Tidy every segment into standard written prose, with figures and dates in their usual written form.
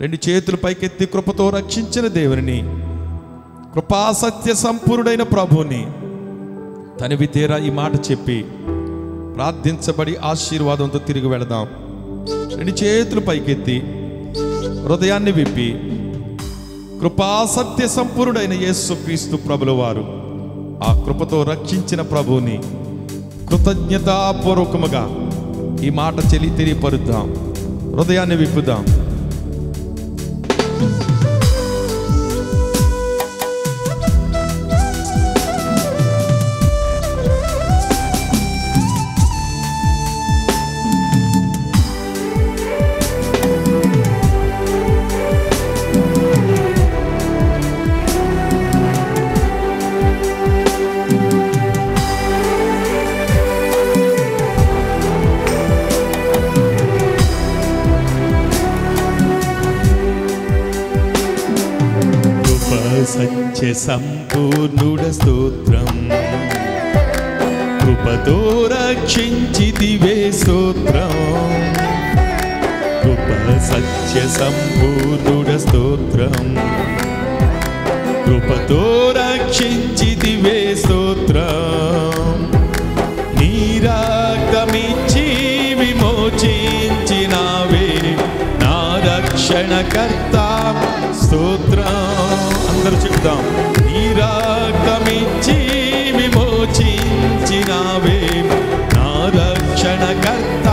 రెండు చేతులు పైకెత్తి కృపతో రక్షించిన దేవుని, కృపా సత్య సంపూర్ణుడైన ప్రభుని తనివి తీరా ఈ మాట చెప్పి ప్రార్థించబడి ఆశీర్వాదంతో తిరిగి వెళదాం. రెండు చేతులు పైకెత్తి హృదయాన్ని విప్పి కృపా సత్య సంపూర్ణుడైన యేసుక్రీస్తు ప్రభుల వారు ఆ కృపతో రక్షించిన ప్రభువుని కృతజ్ఞతాపూర్వకముగా ఈ మాట తెలియపరుద్దాం. హృదయాన్ని విప్పుదాం. సత్య సంపూర్ణుడ స్తోత్రం, కృపతో రక్షించితివే స్తోత్రం. కృప సత్య సంపూర్ణుడ స్తోత్రం, కృపతో రక్షించితివే స్తోత్రం. నీ రక్తమిచ్చి విమోచించినావే నా రక్షణకర్త స్తోత్రం. అందరూ చెప్తాం. నీ రక్తమిచ్చి విమోచించినావే నా రక్షణకర్త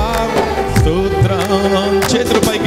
స్తోత్రం. చేతులపై